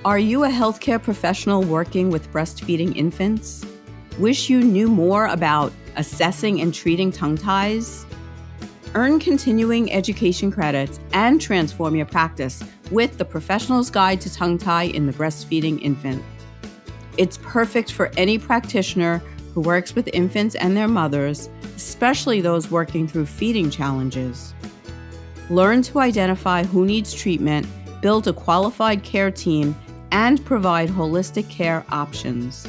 Are you a healthcare professional working with breastfeeding infants? Wish you knew more about assessing and treating tongue ties? Earn continuing education credits and transform your practice with the Professional's Guide to Tongue Tie in the Breastfeeding Infant. It's perfect for any practitioner who works with infants and their mothers, especially those working through feeding challenges. Learn to identify who needs treatment, build a qualified care team, and provide holistic care options.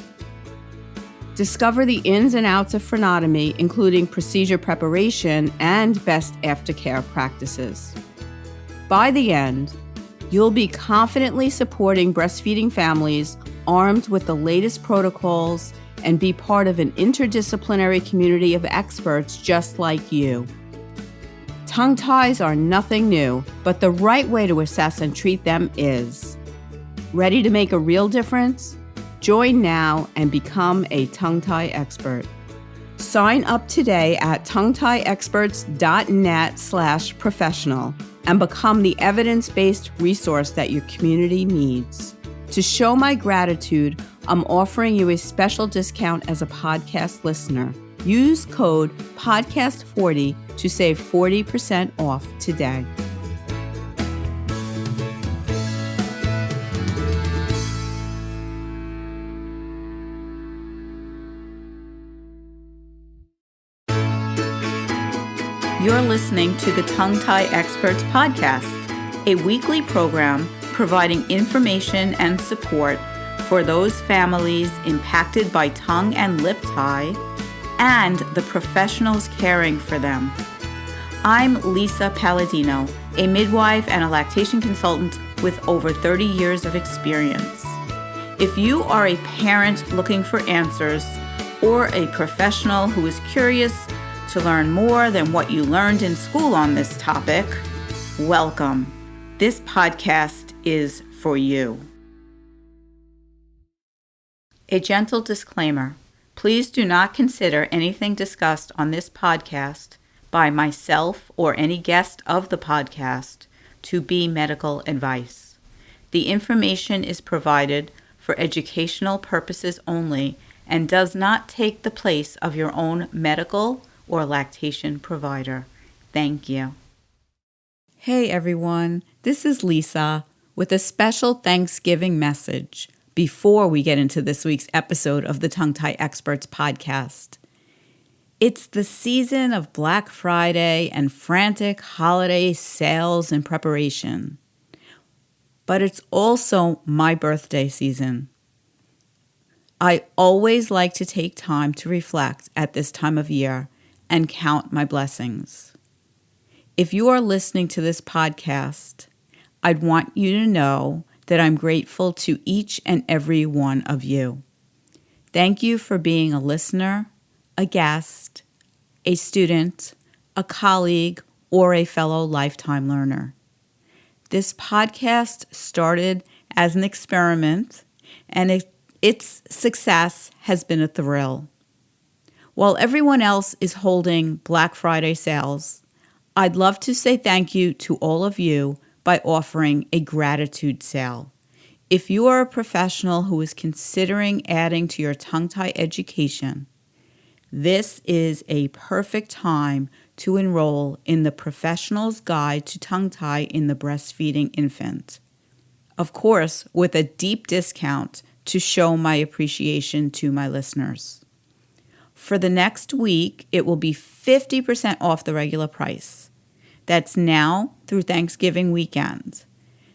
Discover the ins and outs of frenotomy, including procedure preparation and best aftercare practices. By the end, you'll be confidently supporting breastfeeding families armed with the latest protocols and be part of an interdisciplinary community of experts just like you. Tongue ties are nothing new, but the right way to assess and treat them is. Ready to make a real difference? Join now and become a tongue tie expert. Sign up today at tonguetieexperts.net/professional and become the evidence-based resource that your community needs. To show my gratitude, I'm offering you a special discount as a podcast listener. Use code PODCAST40 to save 40% off today. You're listening to the Tongue Tie Experts podcast, a weekly program providing information and support for those families impacted by tongue and lip tie and the professionals caring for them. I'm Lisa Palladino, a midwife and a lactation consultant with over 30 years of experience. If you are a parent looking for answers or a professional who is curious to learn more than what you learned in school on this topic, welcome. This podcast is for you. A gentle disclaimer. Please do not consider anything discussed on this podcast by myself or any guest of the podcast to be medical advice. The information is provided for educational purposes only and does not take the place of your own medical or lactation provider. Thank you. Hey everyone, this is Lisa with a special Thanksgiving message before we get into this week's episode of the Tongue Tie Experts podcast. It's the season of Black Friday and frantic holiday sales and preparation. But it's also my birthday season. I always like to take time to reflect at this time of year and count my blessings. If you are listening to this podcast, I'd want you to know that I'm grateful to each and every one of you. Thank you for being a listener, a guest, a student, a colleague, or a fellow lifetime learner. This podcast started as an experiment, and its success has been a thrill. While everyone else is holding Black Friday sales, I'd love to say thank you to all of you by offering a gratitude sale. If you are a professional who is considering adding to your tongue tie education, this is a perfect time to enroll in the Professional's Guide to Tongue Tie in the Breastfeeding Infant. Of course, with a deep discount to show my appreciation to my listeners. For the next week, it will be 50% off the regular price. That's now through Thanksgiving weekend.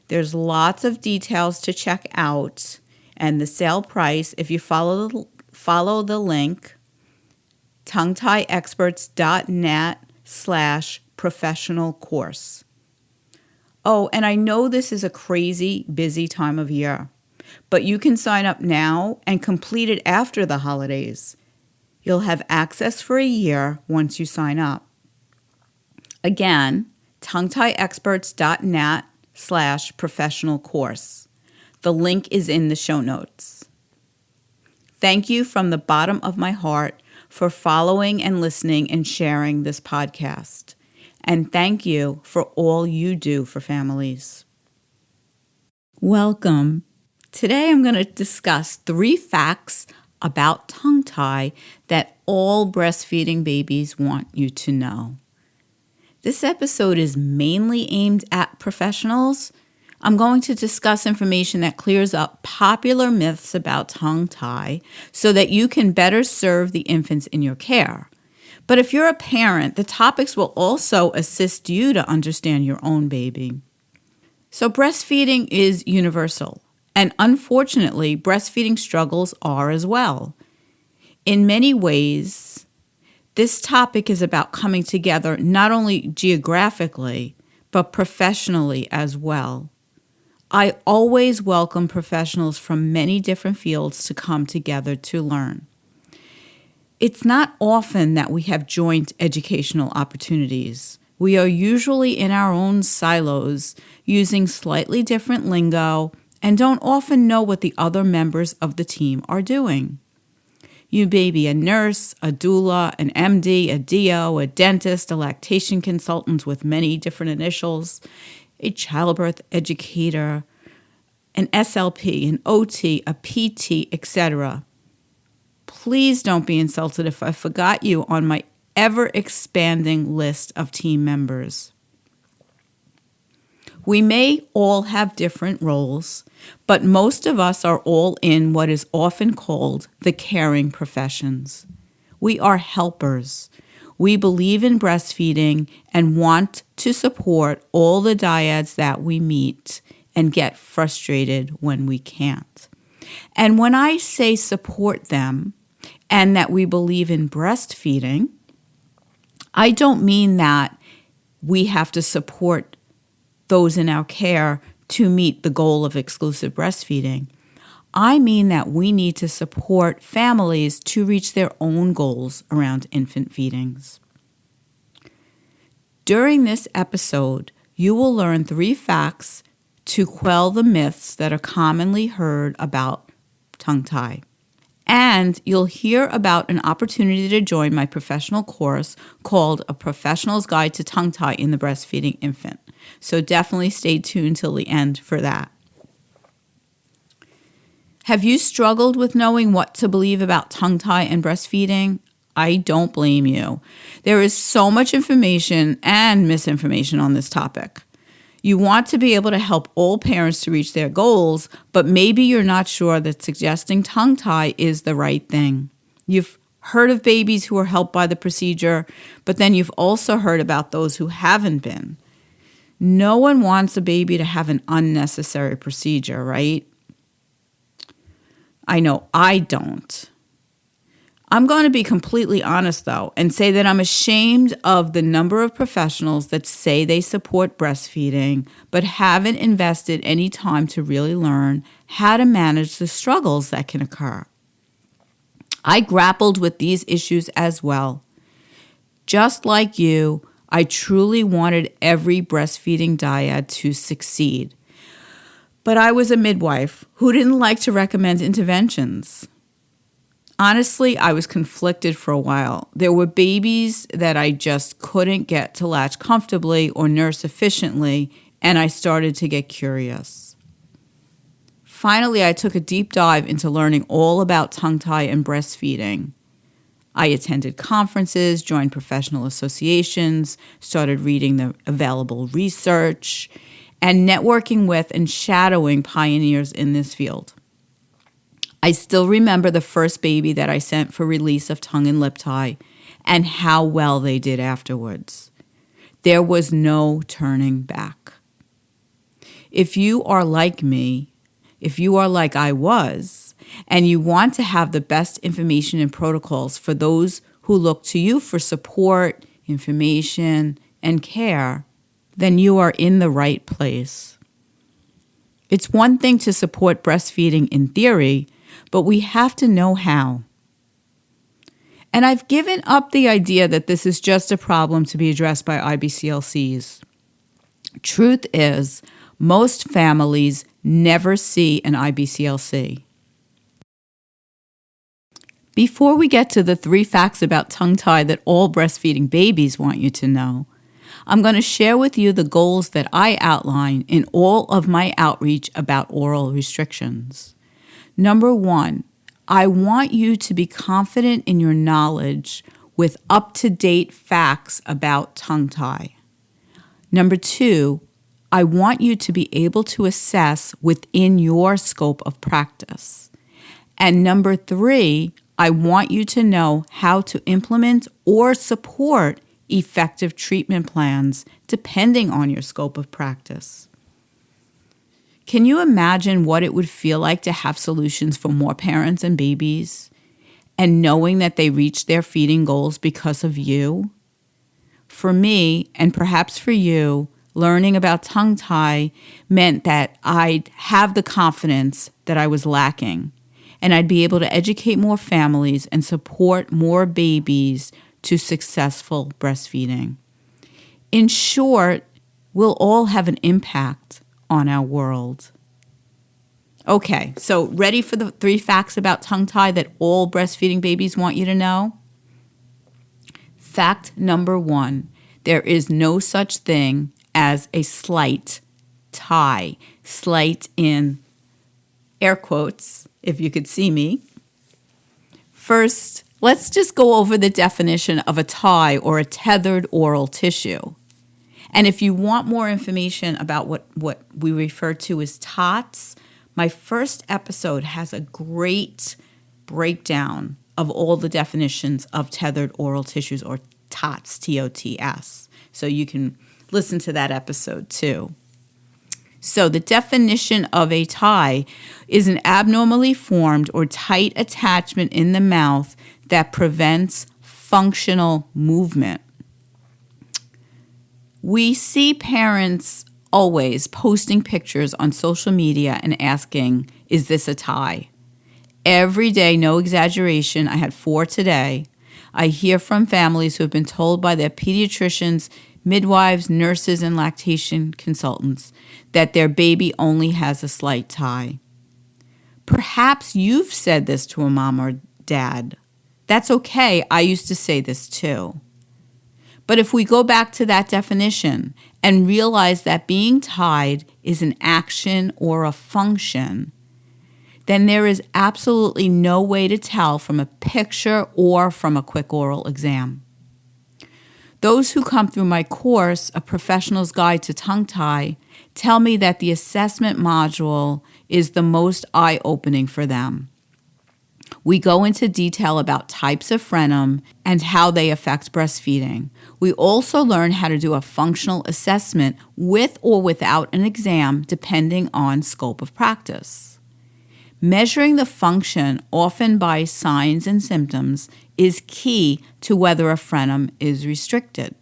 There's lots of details to check out, and the sale price, if you follow the link, tonguetieexperts.net/professional course. Oh, and I know this is a crazy, busy time of year, but you can sign up now and complete it after the holidays. You'll have access for a year once you sign up. Again, tonguetieexperts.net/professional course. The link is in the show notes. Thank you from the bottom of my heart for following and listening and sharing this podcast. And thank you for all you do for families. Welcome Today I'm going to discuss 3 facts about tongue tie that all breastfeeding babies want you to know. This episode is mainly aimed at professionals. I'm going to discuss information that clears up popular myths about tongue tie so that you can better serve the infants in your care. But if you're a parent, the topics will also assist you to understand your own baby. So breastfeeding is universal, and unfortunately, breastfeeding struggles are as well. In many ways, this topic is about coming together not only geographically, but professionally as well. I always welcome professionals from many different fields to come together to learn. It's not often that we have joint educational opportunities. We are usually in our own silos, using slightly different lingo, and don't often know what the other members of the team are doing. You may be a nurse, a doula, an MD, a DO, a dentist, a lactation consultant with many different initials, a childbirth educator, an SLP, an OT, a PT, etc. Please don't be insulted if I forgot you on my ever-expanding list of team members. We may all have different roles, but most of us are all in what is often called the caring professions. We are helpers. We believe in breastfeeding and want to support all the dyads that we meet and get frustrated when we can't. And when I say support them and that we believe in breastfeeding, I don't mean that we have to support those in our care to meet the goal of exclusive breastfeeding. I mean that we need to support families to reach their own goals around infant feedings. During this episode, you will learn 3 facts to quell the myths that are commonly heard about tongue tie. And you'll hear about an opportunity to join my professional course called A Professional's Guide to Tongue Tie in the Breastfeeding Infant. So definitely stay tuned till the end for that. Have you struggled with knowing what to believe about tongue tie and breastfeeding? I don't blame you. There is so much information and misinformation on this topic. You want to be able to help all parents to reach their goals, but maybe you're not sure that suggesting tongue tie is the right thing. You've heard of babies who are helped by the procedure, but then you've also heard about those who haven't been. No one wants a baby to have an unnecessary procedure, right? I know I don't. I'm going to be completely honest, though, and say that I'm ashamed of the number of professionals that say they support breastfeeding, but haven't invested any time to really learn how to manage the struggles that can occur. I grappled with these issues as well. Just like you, I truly wanted every breastfeeding dyad to succeed. But I was a midwife who didn't like to recommend interventions. Honestly, I was conflicted for a while. There were babies that I just couldn't get to latch comfortably or nurse efficiently, and I started to get curious. Finally, I took a deep dive into learning all about tongue tie and breastfeeding. I attended conferences, joined professional associations, started reading the available research, and networking with and shadowing pioneers in this field. I still remember the first baby that I sent for release of tongue and lip tie and how well they did afterwards. There was no turning back. If you are like me, if you are like I was, and you want to have the best information and protocols for those who look to you for support, information, and care, then you are in the right place. It's one thing to support breastfeeding in theory, but we have to know how. And I've given up the idea that this is just a problem to be addressed by IBCLCs. Truth is, most families never see an IBCLC. Before we get to the 3 facts about tongue tie that all breastfeeding babies want you to know, I'm going to share with you the goals that I outline in all of my outreach about oral restrictions. Number 1, I want you to be confident in your knowledge with up-to-date facts about tongue tie. Number 2, I want you to be able to assess within your scope of practice. And number 3, I want you to know how to implement or support effective treatment plans depending on your scope of practice. Can you imagine what it would feel like to have solutions for more parents and babies and knowing that they reached their feeding goals because of you? For me, and perhaps for you, learning about tongue tie meant that I'd have the confidence that I was lacking, and I'd be able to educate more families and support more babies to successful breastfeeding. In short, we'll all have an impact on our world. Okay, so ready for the 3 facts about tongue tie that all breastfeeding babies want you to know? Fact number 1, there is no such thing as a slight tie. Slight in air quotes, if you could see me. First, let's just go over the definition of a tie or a tethered oral tissue. And if you want more information about what we refer to as TOTS, my first episode has a great breakdown of all the definitions of tethered oral tissues, or TOTS, T-O-T-S. So you can listen to that episode too. So the definition of a tie is an abnormally formed or tight attachment in the mouth that prevents functional movement. We see parents always posting pictures on social media and asking, is this a tie? Every day, no exaggeration, I had 4 today. I hear from families who have been told by their pediatricians, midwives, nurses, and lactation consultants that their baby only has a slight tie. Perhaps you've said this to a mom or dad. That's okay. I used to say this too. But if we go back to that definition and realize that being tied is an action or a function, then there is absolutely no way to tell from a picture or from a quick oral exam. Those who come through my course, A Professional's Guide to Tongue Tie, tell me that the assessment module is the most eye-opening for them. We go into detail about types of frenum and how they affect breastfeeding. We also learn how to do a functional assessment with or without an exam, depending on scope of practice. Measuring the function, often by signs and symptoms, is key to whether a frenum is restricted.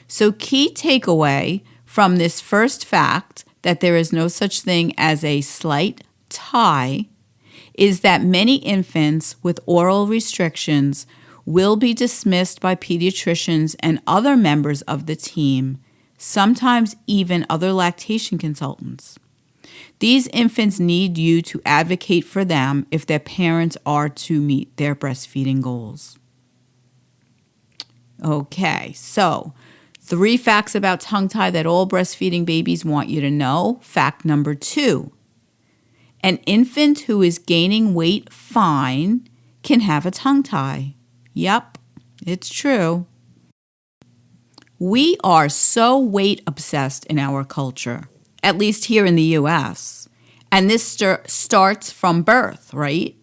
So, key takeaway from this first fact, that there is no such thing as a slight tie, is that many infants with oral restrictions will be dismissed by pediatricians and other members of the team, sometimes even other lactation consultants. These infants need you to advocate for them if their parents are to meet their breastfeeding goals. Okay, so 3 facts about tongue tie that all breastfeeding babies want you to know. Fact number 2. An infant who is gaining weight fine can have a tongue tie. Yep, it's true. We are so weight obsessed in our culture, at least here in the U.S. And this starts from birth, right?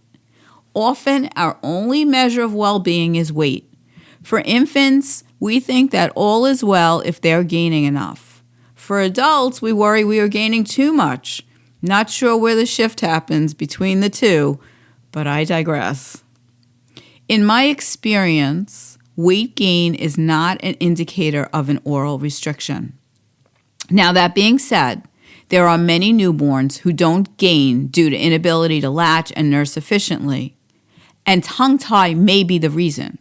Often our only measure of well-being is weight. For infants, we think that all is well if they're gaining enough. For adults, we worry we are gaining too much. Not sure where the shift happens between the two, but I digress. In my experience, weight gain is not an indicator of an oral restriction. Now, that being said, there are many newborns who don't gain due to inability to latch and nurse efficiently, and tongue tie may be the reason.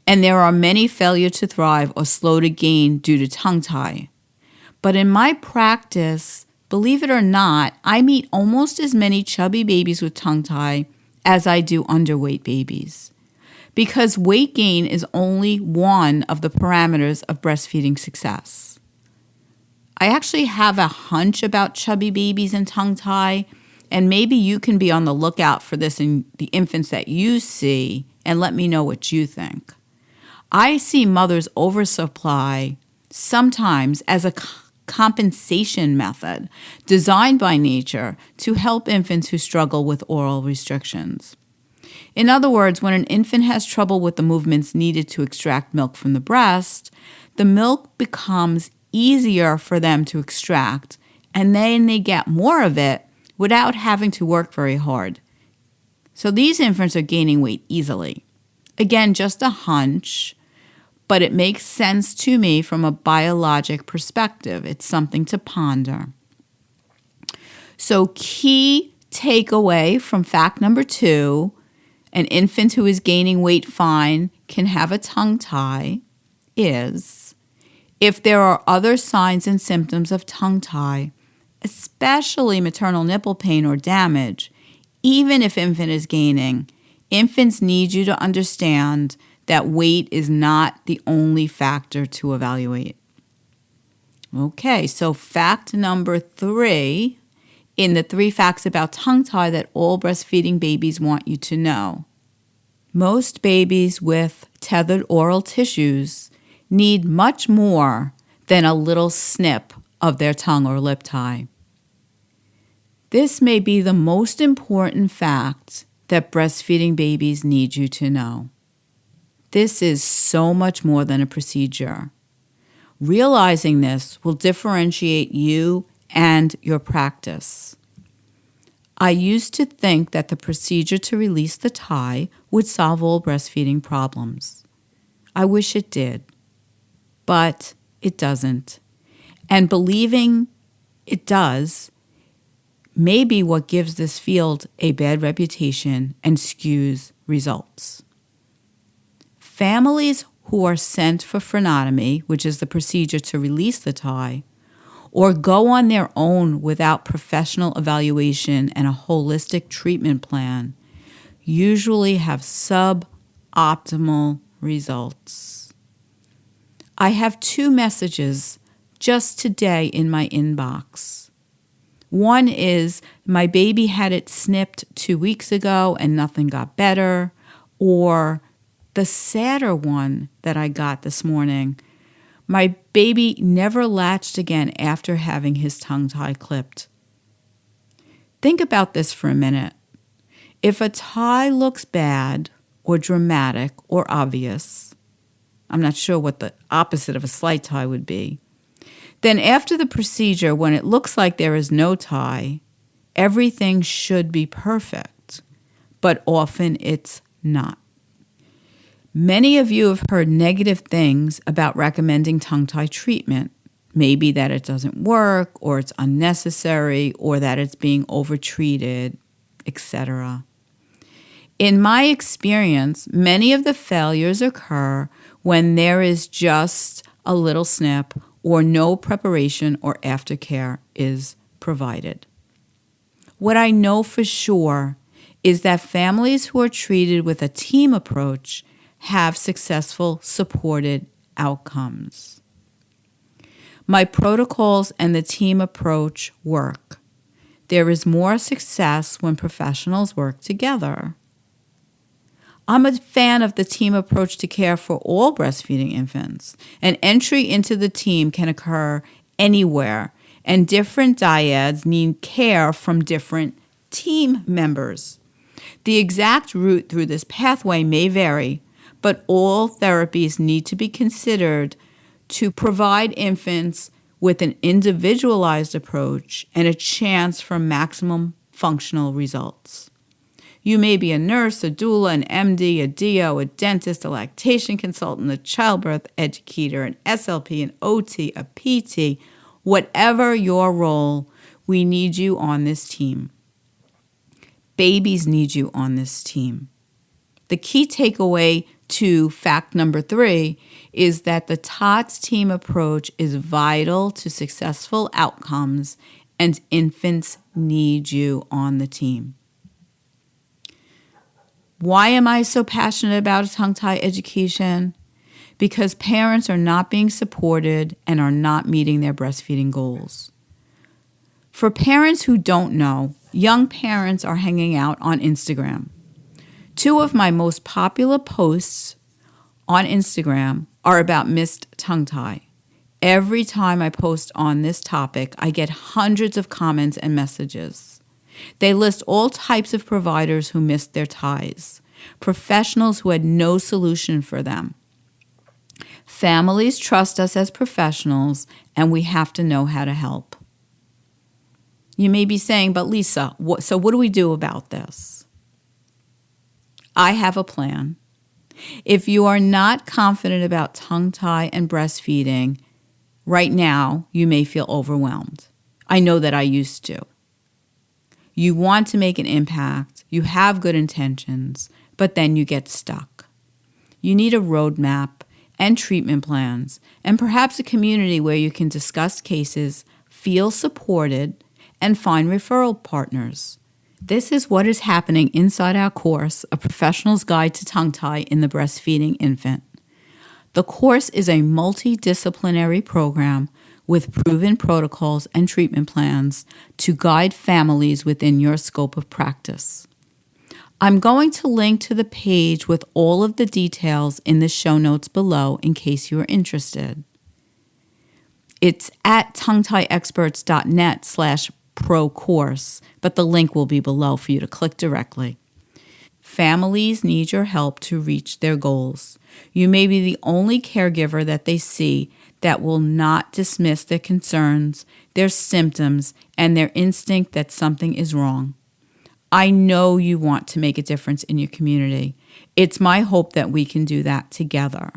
And there are many failure to thrive or slow to gain due to tongue tie. But in my practice, believe it or not, I meet almost as many chubby babies with tongue tie as I do underweight babies. because weight gain is only one of the parameters of breastfeeding success. I actually have a hunch about chubby babies and tongue tie, and maybe you can be on the lookout for this in the infants that you see and let me know what you think. I see mothers oversupply sometimes as a compensation method designed by nature to help infants who struggle with oral restrictions. In other words, when an infant has trouble with the movements needed to extract milk from the breast, the milk becomes easier for them to extract, and then they get more of it without having to work very hard. So these infants are gaining weight easily. Again, just a hunch, but it makes sense to me from a biologic perspective. It's something to ponder. So key takeaway from fact number 2, an infant who is gaining weight fine can have a tongue tie is, if there are other signs and symptoms of tongue tie, especially maternal nipple pain or damage, even if infant is gaining, infants need you to understand that weight is not the only factor to evaluate. Okay, so fact number 3 in the 3 facts about tongue tie that all breastfeeding babies want you to know. Most babies with tethered oral tissues need much more than a little snip of their tongue or lip tie. This may be the most important fact that breastfeeding babies need you to know. This is so much more than a procedure. Realizing this will differentiate you and your practice. I used to think that the procedure to release the tie would solve all breastfeeding problems. I wish it did, but it doesn't. And believing it does may be what gives this field a bad reputation and skews results. Families who are sent for frenotomy, which is the procedure to release the tie, or go on their own without professional evaluation and a holistic treatment plan, usually have suboptimal results. I have 2 messages just today in my inbox. One is, my baby had it snipped 2 weeks ago and nothing got better, or the sadder one that I got this morning, my baby never latched again after having his tongue tie clipped. Think about this for a minute. If a tie looks bad or dramatic or obvious, I'm not sure what the opposite of a slight tie would be, then after the procedure, when it looks like there is no tie, everything should be perfect, but often it's not. Many of you have heard negative things about recommending tongue tie treatment. Maybe that it doesn't work, or it's unnecessary, or that it's being overtreated, etc. In my experience, many of the failures occur when there is just a little snip or no preparation or aftercare is provided. What I know for sure is that families who are treated with a team approach have successful, supported outcomes. My protocols and the team approach work. There is more success when professionals work together. I'm a fan of the team approach to care for all breastfeeding infants. An entry into the team can occur anywhere, and different dyads need care from different team members. The exact route through this pathway may vary, but all therapies need to be considered to provide infants with an individualized approach and a chance for maximum functional results. You may be a nurse, a doula, an MD, a DO, a dentist, a lactation consultant, a childbirth educator, an SLP, an OT, a PT. Whatever your role, we need you on this team. Babies need you on this team. The key takeaway to fact number 3 is that the TOTS team approach is vital to successful outcomes, and infants need you on the team. Why am I so passionate about tongue-tie education? Because parents are not being supported and are not meeting their breastfeeding goals. For parents who don't know, young parents are hanging out on Instagram. 2 of my most popular posts on Instagram are about missed tongue tie. Every time I post on this topic, I get hundreds of comments and messages. They list all types of providers who missed their ties, professionals who had no solution for them. Families trust us as professionals, and we have to know how to help. You may be saying, but Lisa, what do we do about this? I have a plan. If you are not confident about tongue tie and breastfeeding, right now you may feel overwhelmed. I know that I used to. You want to make an impact, you have good intentions, but then you get stuck. You need a roadmap and treatment plans, and perhaps a community where you can discuss cases, feel supported, and find referral partners. This is what is happening inside our course, A Professional's Guide to Tongue Tie in the Breastfeeding Infant. The course is a multidisciplinary program with proven protocols and treatment plans to guide families within your scope of practice. I'm going to link to the page with all of the details in the show notes below in case you are interested. It's at tonguetieexperts.net/pro course, but the link will be below for you to click directly. Families need your help to reach their goals. You may be the only caregiver that they see that will not dismiss their concerns, their symptoms, and their instinct that something is wrong. I know you want to make a difference in your community. It's my hope that we can do that together.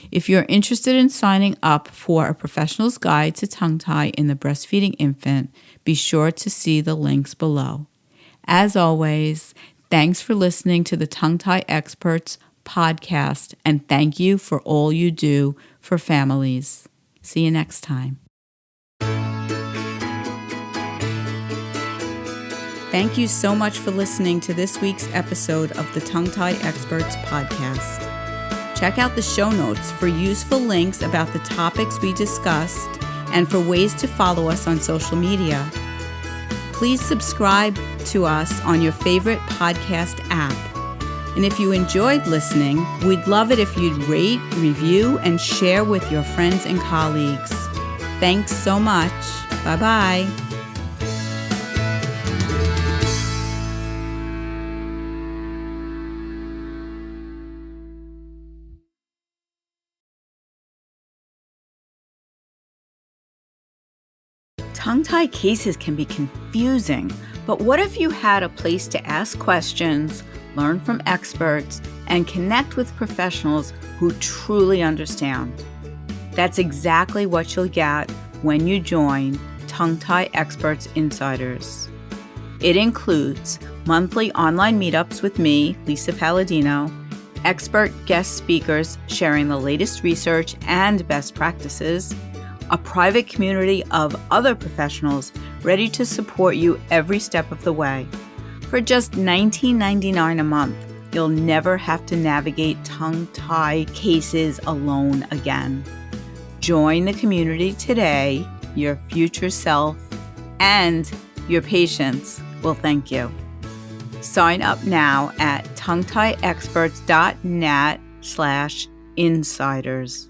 If you're interested in signing up for A Professional's Guide to Tongue Tie in the Breastfeeding Infant, be sure to see the links below. As always, thanks for listening to the Tongue Tie Experts podcast, and thank you for all you do for families. See you next time. Thank you so much for listening to this week's episode of the Tongue Tie Experts podcast. Check out the show notes for useful links about the topics we discussed and for ways to follow us on social media. Please subscribe to us on your favorite podcast app. And if you enjoyed listening, we'd love it if you'd rate, review, and share with your friends and colleagues. Thanks so much. Bye-bye. Tongue-tie cases can be confusing, but what if you had a place to ask questions, learn from experts, and connect with professionals who truly understand? That's exactly what you'll get when you join Tongue Tie Experts Insiders. It includes monthly online meetups with me, Lisa Palladino, expert guest speakers sharing the latest research and best practices, a private community of other professionals ready to support you every step of the way. For just $19.99 a month, you'll never have to navigate tongue-tie cases alone again. Join the community today. Your future self and your patients will thank you. Sign up now at tonguetieexperts.net/insiders.